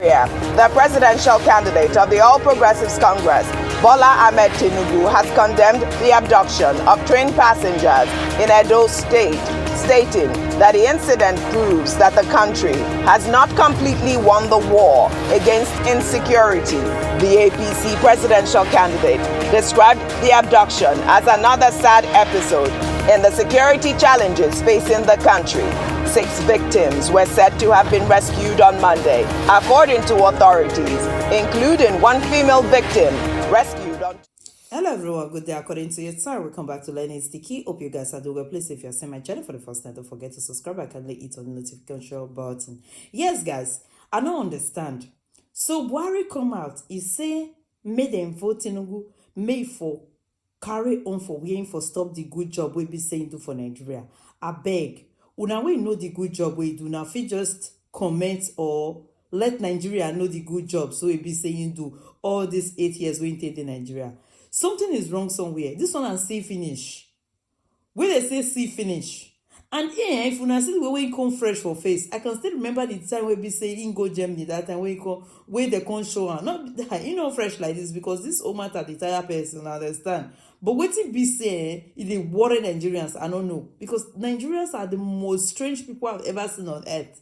Yeah, the presidential candidate of the All Progressives Congress, Bola Ahmed Tinubu, has condemned the abduction of train passengers in Edo State, stating that the incident proves that the country has not completely won the war against insecurity. The APC presidential candidate described the abduction as another sad episode in the security challenges facing the country. 6 victims were said to have been rescued on Monday, according to authorities, including 1 female victim rescued on... Hello everyone, good day. According to your sir, welcome back to Learning is the Key. Hope you guys are doing well. Please, if you're seeing my channel for the first time, don't forget to subscribe and kindly hit on the notification button. Yes, guys, I don't understand. So Buhari come out, he say, make them vote Tinubu, make for carry on for waiting for stop the good job we be saying do for Nigeria. I beg. Una we know the good job we do now. If just comment or let Nigeria know the good job so we be saying do all these 8 years we take in Nigeria. Something is wrong somewhere. This one and see finish. When they say see finish. And if una see the way we come fresh for face, I can still remember the time we be saying go Germany that time when come where they come show and not fresh like this because this whole matter the entire person understand. But what it be saying if they worry Nigerians, I don't know. Because Nigerians are the most strange people I've ever seen on earth.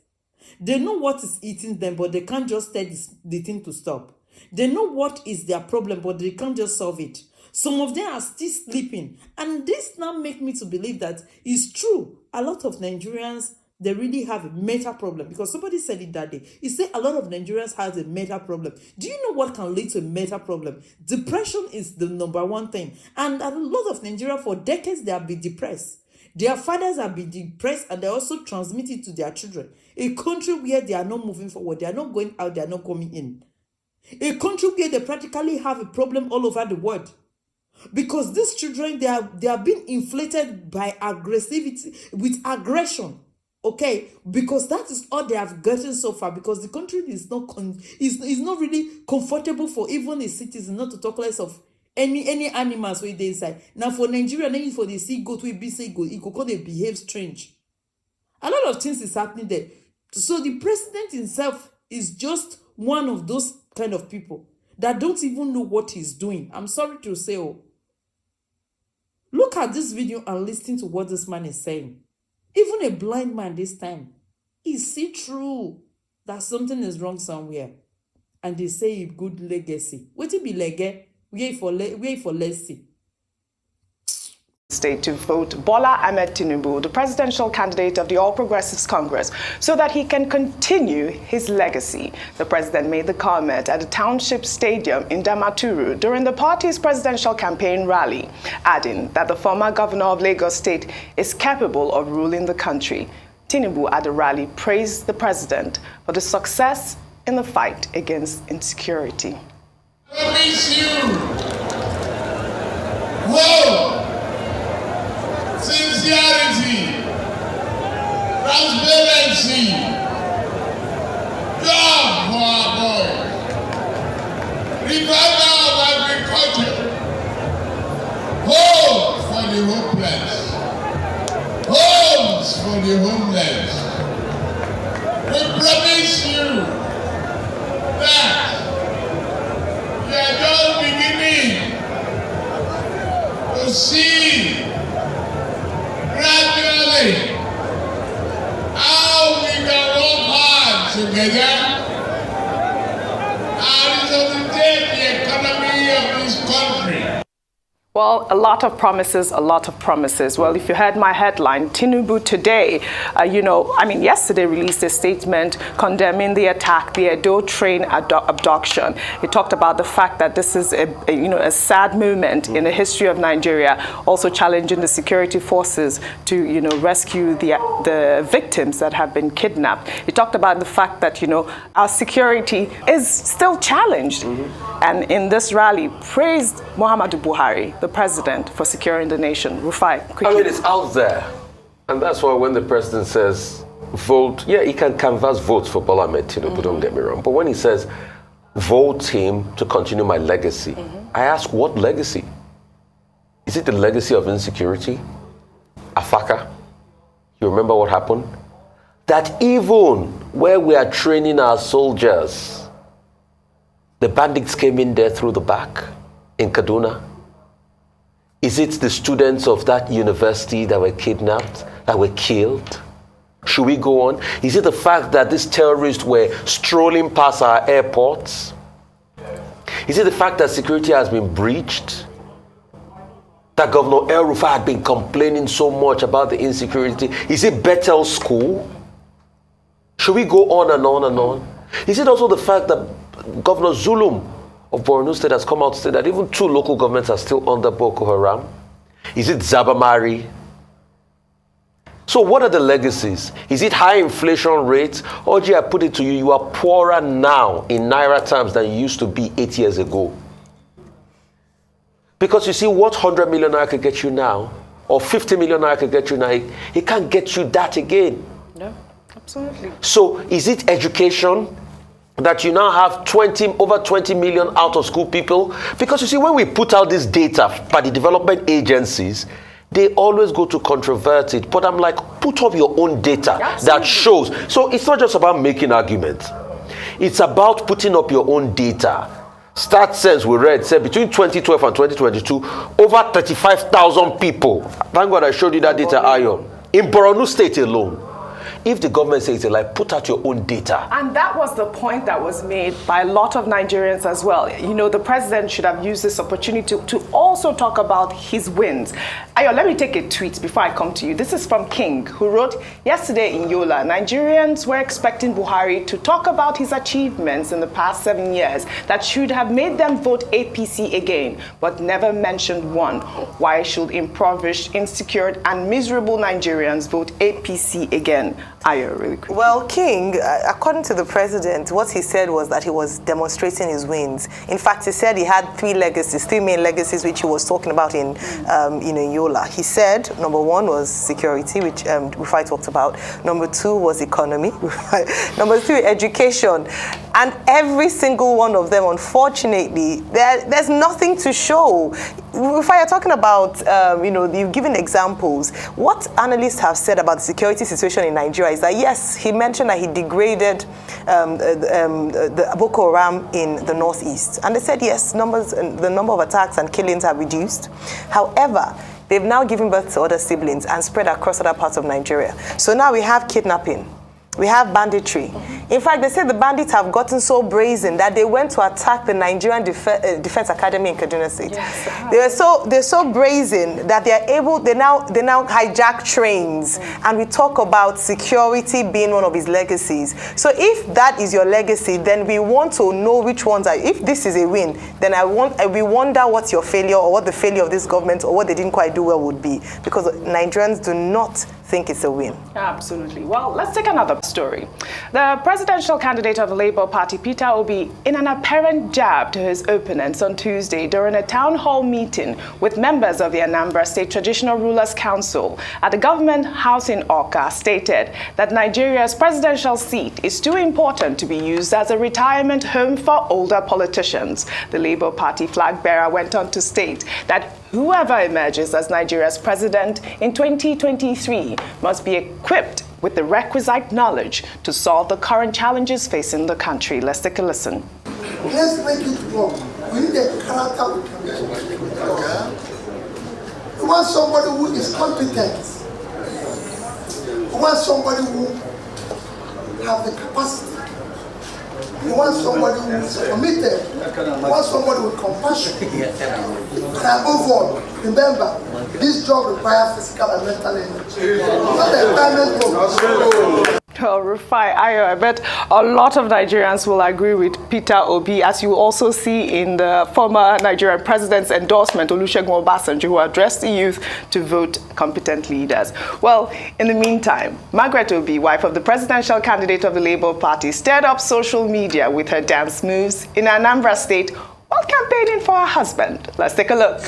They know what is eating them, but they can't just tell the thing to stop. They know what is their problem, but they can't just solve it. Some of them are still sleeping. And this now make me to believe that it's true. A lot of Nigerians, they really have a mental problem. Because somebody said it that day. He said a lot of Nigerians have a mental problem. Do you know what can lead to a mental problem? Depression is the #1 thing. And a lot of Nigerians, for decades, they have been depressed. Their fathers have been depressed and they also transmit it to their children. A country where they are not moving forward, they are not going out, they are not coming in. A country where they practically have a problem all over the world. Because these children, they are being inflated by aggressivity, with aggression. Okay, because that is all they have gotten so far. Because the country is not is not really comfortable for even a citizen, not to talk less of any animals with they inside. Now for Nigeria, then for the sea goat, we be say goat, it could they behave strange. A lot of things is happening there. So the president himself is just one of those kind of people that don't even know what he's doing. I'm sorry to say, look at this video and listen to what this man is saying. Even a blind man this time, he see through that something is wrong somewhere. And they say good legacy. What it be legacy? Wait for legacy. State to vote Bola Ahmed Tinubu, the presidential candidate of the All Progressives Congress, so that he can continue his legacy. The president made the comment at the Township Stadium in Damaturu during the party's presidential campaign rally, adding that the former governor of Lagos State is capable of ruling the country. Tinubu at the rally praised the president for the success in the fight against insecurity. I miss you. Whoa! Sincerity, transparency, job for our boys, revival of agriculture, hope for the hopeless, homes for the homeless. We promise you that we are just beginning to see gradually how we can work hard together and resuscitate the economy of this country. Well, a lot of promises, a lot of promises. Well, if you heard my headline, Tinubu today, yesterday released a statement condemning the attack, the Edo train abduction. He talked about the fact that this is a sad moment in the history of Nigeria, also challenging the security forces to, rescue the victims that have been kidnapped. He talked about the fact that, our security is still challenged. And in this rally, praised Muhammadu Buhari, the president, for securing the nation. Rufai, quickly. I mean, it's out there. And that's why when the president says vote, yeah, he can canvass votes for Bola Ahmed Tinubu, don't get me wrong. But when he says vote him to continue my legacy, I ask, what legacy? Is it the legacy of insecurity? Afaka? You remember what happened? That even where we are training our soldiers, The bandits came in there through the back in Kaduna? Is it the students of that university that were kidnapped, that were killed? Should we go on? Is it the fact that these terrorists were strolling past our airports? Is it the fact that security has been breached? That Governor El Rufai had been complaining so much about the insecurity? Is it Bethel School? Should we go on and on and on? Is it also the fact that Governor Zulum of Borno State has come out to say that even 2 local governments are still under Boko Haram? Is it Zabamari? So what are the legacies? Is it high inflation rates? Oji, I put it to you, you are poorer now in Naira terms than you used to be 8 years ago. Because you see, what 100 million Naira could get you now, or 50 million Naira could get you now, it can't get you that again. No, absolutely. So is it education that you now have over 20 million out of school people? Because you see, when we put out this data by the development agencies, they always go to controvert it. But I'm like, put up your own data that shows. So it's not just about making arguments. It's about putting up your own data. Stat Sense we read said between 2012 and 2022, over 35,000 people. Thank God I showed you that data, Ayo. In Borno State alone. If the government says it's like, put out your own data. And that was the point that was made by a lot of Nigerians as well. You know, the president should have used this opportunity to also talk about his wins. Ayo, let me take a tweet before I come to you. This is from King, who wrote, yesterday in Yola, Nigerians were expecting Buhari to talk about his achievements in the past 7 years that should have made them vote APC again, but never mentioned one. Why should impoverished, insecure, and miserable Nigerians vote APC again? Ayo, really quick. Well, King, according to the president, what he said was that he was demonstrating his wins. In fact, he said he had 3 main legacies, which he was talking about in Yola. He said number 1 was security, which Rufai talked about. Number 2 was economy. Number 3, education. And every single one of them, unfortunately, there's nothing to show. Rufai, you're talking about, you've given examples. What analysts have said about the security situation in Nigeria is that, yes, he mentioned that he degraded the Boko Haram in the northeast. And they said, yes, the number of attacks and killings have reduced. However, they've now given birth to other siblings and spread across other parts of Nigeria. So now we have kidnapping. We have banditry. In fact, they say the bandits have gotten so brazen that they went to attack the Nigerian Defense Academy in Kaduna State. Yes, they're so brazen that they now hijack trains. And we talk about security being one of his legacies. So if that is your legacy, then we want to know which ones are. If this is a win, then we wonder what your failure or what the failure of this government or what they didn't quite do well would be, because Nigerians do not think it's a win. Absolutely. Well, let's take another story. The presidential candidate of the Labour Party, Peter Obi, in an apparent jab to his opponents on Tuesday during a town hall meeting with members of the Anambra State Traditional Rulers Council at the government house in Awka, stated that Nigeria's presidential seat is too important to be used as a retirement home for older politicians. The Labour Party flag bearer went on to state that whoever emerges as Nigeria's president in 2023 must be equipped with the requisite knowledge to solve the current challenges facing the country. Let's take a listen. Let's make it work. We need a character with commitment. We want somebody who is competent. We want somebody who has the capacity. We want somebody who is committed. We want somebody with compassion. And above all, remember, this job requires physical and mental energy. Not a environment program. Well, Rufai, I bet a lot of Nigerians will agree with Peter Obi, as you also see in the former Nigerian president's endorsement, Olusegun Obasanjo, who addressed the youth to vote competent leaders. Well, in the meantime, Margaret Obi, wife of the presidential candidate of the Labour Party, stirred up social media with her dance moves in Anambra State while campaigning for her husband. Let's take a look.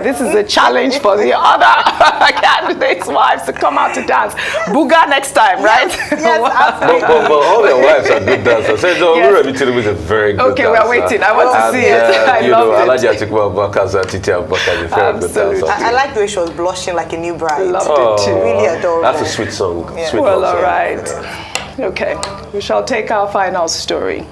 This is a challenge for the other candidates' wives to come out to dance. Buga next time, right? Yes, but all their wives are good dancers. So Buhari Tinubu is a very good dancer. Okay, we're waiting. I want to see it. I love it. Absolutely. I like the way she was blushing like a new bride. Loved it too. Really adorable. That's a sweet song. Yeah. Sweet Well, love all song. right. Okay, we shall take our final story.